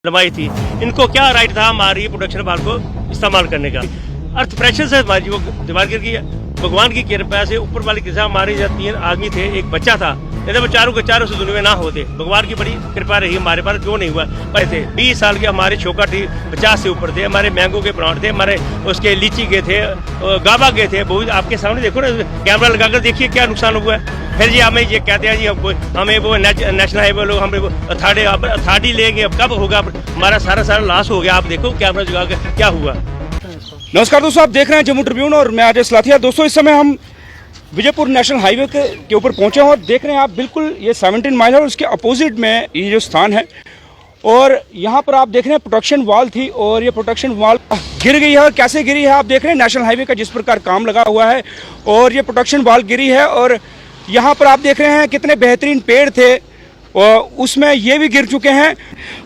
लंबाई थी। इनको क्या राइट था हमारी प्रोडक्शन वाल को इस्तेमाल करने का। अर्थ प्रेशर से हमारी वो दीवार गिर गई है। भगवान की कृपा से ऊपर वाली कृपा, हमारे जो 3 आदमी थे, एक बच्चा था, नहीं वो चारों के चारों से दुनिया में ना होते। भगवान की बड़ी कृपा रही हमारे पास, जो नहीं हुआ। पर थे 20 साल के हमारे छोका थी, 50 से ऊपर थे। हमारे मैंगो के प्लांट थे, हमारे उसके लीची के थे, गाबा के थे। बहुत आपके सामने देखो ना, कैमरा लगाकर देखिए क्या नुकसान हुआ है। फिर जी हमें ये कहते हैं जी हमें वो नेशनल हाईवे लोग हमें अथॉरिटी लेंगे, अब कब होगा। हमारा सारा लॉस हो गया। आप देखो कैमरा जगा के क्या हुआ। नमस्कार दोस्तों, आप देख रहे हैं जम्मू ट्रिब्यून और मैं अजय सलाथिया। दोस्तों, इस समय हम विजयपुर नेशनल हाईवे के ऊपर पहुंचे हैं और देख रहे हैं आप बिल्कुल ये 17 माइल है और उसके अपोजिट में ये जो स्थान है। और यहाँ पर आप देख रहे हैं प्रोटेक्शन वॉल थी और ये प्रोटेक्शन वॉल गिर गई है। और कैसे गिरी है आप देख रहे हैं, नेशनल हाईवे का जिस प्रकार काम लगा हुआ है और ये प्रोटेक्शन वॉल गिरी है। और यहाँ पर आप देख रहे हैं कितने बेहतरीन पेड़ थे और उसमें ये भी गिर चुके हैं।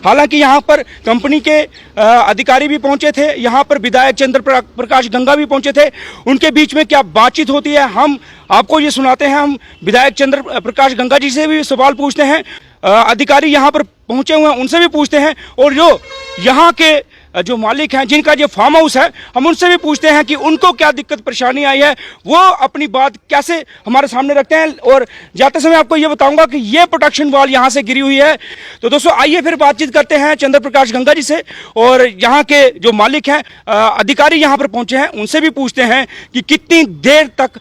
हालांकि यहाँ पर कंपनी के अधिकारी भी पहुँचे थे, यहाँ पर विधायक चंद्र प्रकाश गंगा भी पहुँचे थे। उनके बीच में क्या बातचीत होती है हम आपको ये सुनाते हैं। हम विधायक चंद्र प्रकाश गंगा जी से भी सवाल पूछते हैं, अधिकारी यहाँ पर पहुँचे हुए हैं उनसे भी पूछते हैं, और जो यहाँ के जो मालिक हैं जिनका ये फार्म हाउस है, हम उनसे भी पूछते हैं कि उनको क्या दिक्कत परेशानी आई है, वो अपनी बात कैसे हमारे सामने रखते हैं। और जाते समय आपको ये बताऊंगा कि ये प्रोटेक्शन वॉल यहाँ से गिरी हुई है। तो दोस्तों, आइए फिर बातचीत करते हैं चंद्र प्रकाश गंगा जी से, और यहाँ के जो मालिक हैं, अधिकारी यहाँ पर पहुँचे हैं, उनसे भी पूछते हैं कि कितनी देर तक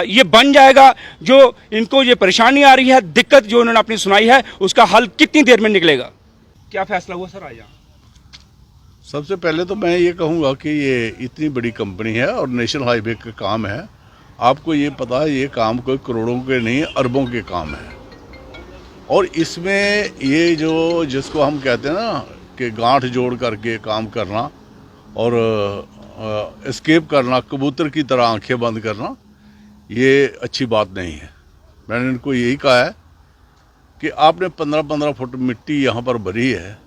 ये बन जाएगा। जो इनको ये परेशानी आ रही है, दिक्कत जो उन्होंने अपनी सुनाई है, उसका हल कितनी देर में निकलेगा। क्या फैसला हुआ सर आज यहाँ? सबसे पहले तो मैं ये कहूँगा कि ये इतनी बड़ी कंपनी है और नेशनल हाईवे का काम है। आपको ये पता है, ये काम कोई करोड़ों के नहीं, अरबों के काम है। और इसमें ये जो जिसको हम कहते हैं ना कि गांठ जोड़ करके काम करना और एस्केप करना, कबूतर की तरह आंखें बंद करना, ये अच्छी बात नहीं है। मैंने इनको यही कहा है कि आपने 15-15 फुट मिट्टी यहाँ पर भरी है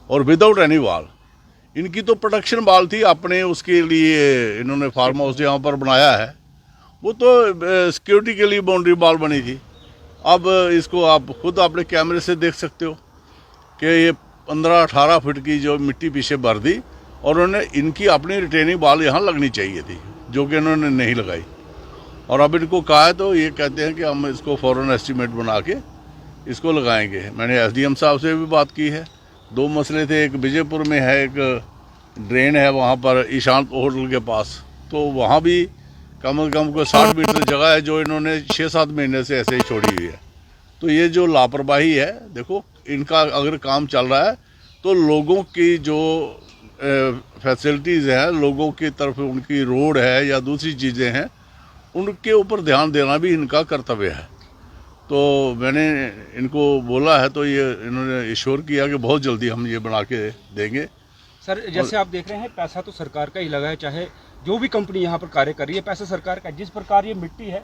और विदाउट एनी वॉल। इनकी तो प्रोटेक्शन वॉल थी, अपने उसके लिए इन्होंने फार्म हाउस यहाँ पर बनाया है, वो तो सिक्योरिटी के लिए बाउंड्री वॉल बनी थी। अब इसको आप खुद अपने कैमरे से देख सकते हो कि ये 15-18 फुट की जो मिट्टी पीछे भर दी, और उन्होंने इनकी अपनी रिटेनिंग वॉल यहाँ लगनी चाहिए थी, जो कि इन्होंने नहीं लगाई। और अब इनको कहा है तो ये कहते हैं कि हम इसको फ़ौरन एस्टीमेट बना के इसको लगाएंगे। मैंने SDM साहब से भी बात की है। 2 मसले थे, एक विजयपुर में है, एक ड्रेन है वहाँ पर ईशांत होटल के पास, तो वहाँ भी कम से कम कोई 60 मीटर जगह है जो इन्होंने 6-7 महीने से ऐसे ही छोड़ी हुई है। तो ये जो लापरवाही है, देखो इनका अगर काम चल रहा है तो लोगों की जो फैसिलिटीज़ हैं, लोगों की तरफ उनकी रोड है या दूसरी चीज़ें हैं, उनके ऊपर ध्यान देना भी इनका कर्तव्य है। तो मैंने इनको बोला है, तो ये इन्होंने इश्योर किया कि बहुत जल्दी हम ये बना के देंगे। सर, जैसे आप देख रहे हैं, पैसा तो सरकार का ही लगा है, चाहे जो भी कंपनी यहाँ पर कार्य कर रही है, पैसा सरकार का। जिस प्रकार ये मिट्टी है,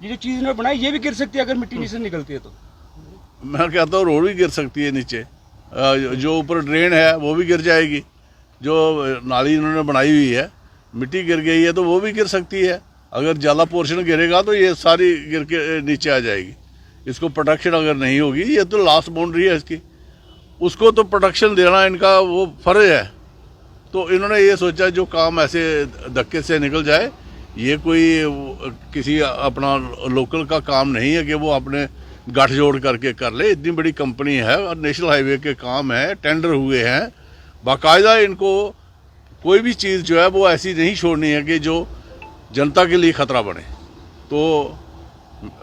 ये जो चीज़ इन्होंने बनाई, ये भी गिर सकती है अगर मिट्टी नीचे निकलती है तो। मैं कहता हूँ रोड भी गिर सकती है नीचे, जो ऊपर ड्रेन है वो भी गिर जाएगी, जो नाली इन्होंने बनाई हुई है, मिट्टी गिर गई है तो वो भी गिर सकती है। अगर ज़्यादा पोर्शन गिरेगा तो ये सारी गिर के नीचे आ जाएगी। इसको प्रोटेक्शन अगर नहीं होगी, ये तो लास्ट बाउंड्री है इसकी, उसको तो प्रोटेक्शन देना इनका वो फ़र्ज है। तो इन्होंने ये सोचा जो काम ऐसे धक्के से निकल जाए, ये कोई किसी अपना लोकल का काम नहीं है कि वो अपने गठजोड़ करके कर ले। इतनी बड़ी कंपनी है और नेशनल हाईवे के काम है, टेंडर हुए हैं बाकायदा। इनको कोई भी चीज़ जो है वो ऐसी नहीं छोड़नी है कि जो जनता के लिए खतरा बने। तो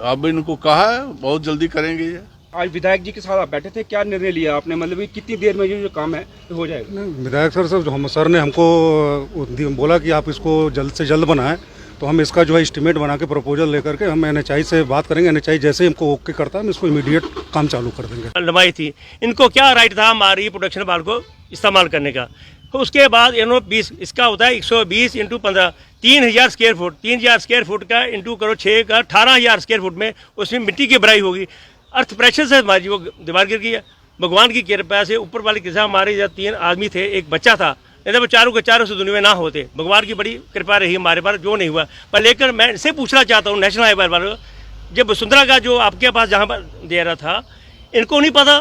अब इनको कहा है बहुत जल्दी करेंगे ये। आज विधायक जी के साथ आप बैठे थे, क्या निर्णय लिया आपने? मतलब कि कितनी देर में जो काम है तो हो जाएगा? विधायक सर ने हमको बोला कि आप इसको जल्द से जल्द बनाएं, तो हम इसका जो है एस्टीमेट बना के प्रपोजल लेकर के हम NHI से बात करेंगे। NHI जैसे हमको ओके करता है, हम इसको इमीडिएट काम चालू कर देंगे। लंबाई थी। इनको क्या राइट था हमारी प्रोडक्शन वाल को इस्तेमाल करने का। तो उसके बाद इन्होंने 20, इसका होता है 120 × 15, 3000 स्क्वायर फुट। 3000 स्क्वायर फुट का इंटू करो 6 का 18,000 स्क्वायर फुट में उसमें मिट्टी की भराई होगी। अर्थ प्रेशर से हमारी वो दीवार गिर गई है। भगवान की कृपा से ऊपर वाली कृपा, हमारे जो 3 आदमी थे, एक बच्चा था, नहीं वो चारों के चारों से दुनिया में ना होते। भगवान की बड़ी कृपा रही हमारे पास, जो नहीं हुआ। पर लेकर मैं इनसे पूछना चाहता हूँ, नेशनल हाईवे वालों, जब वसुंधरा का जो आपके पास जहाँ पर दे रहा था, इनको नहीं पता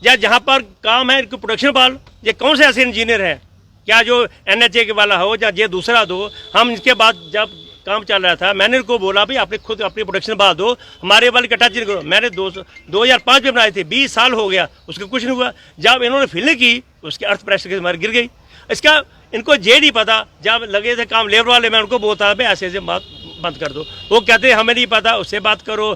या जहाँ पर काम है इनको प्रोडक्शन बहाल, ये कौन से ऐसे इंजीनियर हैं क्या जो NHA के वाला हो या ये दूसरा दो। हम इसके बाद जब काम चल रहा था मैंने इनको बोला भाई आपने खुद अपनी प्रोडक्शन बहाल दो, हमारे वाले का टच नहीं करो। मैंने 2005 में बनाए थे, 20 साल हो गया उसका कुछ नहीं हुआ। जब इन्होंने फिलिंग की उसके अर्थ प्रेशर के मार गिर गई। इसका इनको ये नहीं पता, जब लगे थे काम लेबर वाले मैं उनको बोलता भाई ऐसे ऐसे बात बंद कर दो, वो कहते हमें नहीं पता, उससे बात करो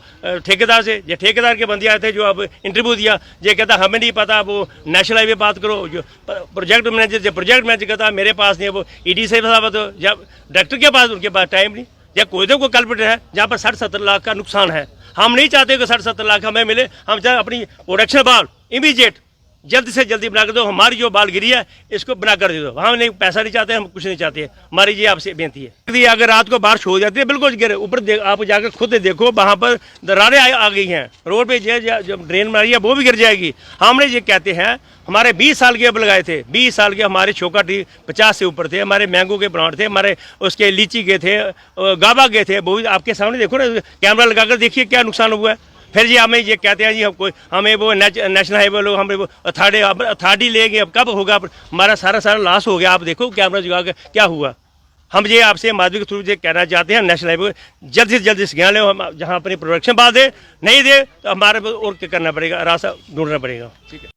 ठेकेदार से। ये ठेकेदार के बंदे आए थे जो अब इंटरव्यू दिया, ये कहता हमें नहीं पता, वो नेशनल हाईवे बात करो। जो प्रोजेक्ट मैनेजर कहता मेरे पास नहीं है, वो ED से बात हो, जब डायरेक्टर के पास उनके पास टाइम नहीं। या कोई तो कोई कल्प्रिट है जहाँ पर 60-70 लाख का नुकसान है। हम नहीं चाहते कि 60-70 लाख हमें मिले, हम चाहे अपनी प्रोडक्शन बहाल इमीडिएट जल्दी से जल्दी बना कर दो। हमारी जो बाल गिरी है इसको बना कर दे दो। हम नहीं पैसा नहीं चाहते, हम कुछ नहीं चाहते। हमारी ये आपसे बेनती है। अगर रात को बारिश हो जाती है बिल्कुल गिरे ऊपर, आप जाकर खुद देखो वहाँ पर दरारें आ गई हैं रोड पे, जो ड्रेन मारी है वो भी गिर जाएगी। हमने ये कहते हैं हमारे 20 साल के अब लगाए थे, 20 साल के हमारे छोका ट्री 50 से ऊपर थे, हमारे मैंगो के प्लांट थे, हमारे उसके लीची के थे, गाबा के थे, वो भी आपके सामने देखो ना, कैमरा लगाकर देखिए क्या नुकसान हुआ है। फिर जी हमें ये कहते हैं जी हम कोई हमें वो नेशनल हाईवे लोग हमें वो अथॉरिटी लेंगे, अब कब होगा, हमारा सारा लॉस हो गया। आप देखो कैमरा जगा कर क्या हुआ। हम ये आपसे माधवी के थ्रू ये कहना चाहते हैं नेशनल हाईवे जल्दी से जल्दी ज्ञान ले, हम जहाँ अपनी प्रोडक्शन बात दे, नहीं दे तो हमारे और क्या करना पड़ेगा, रास्ता ढूंढना पड़ेगा। ठीक है।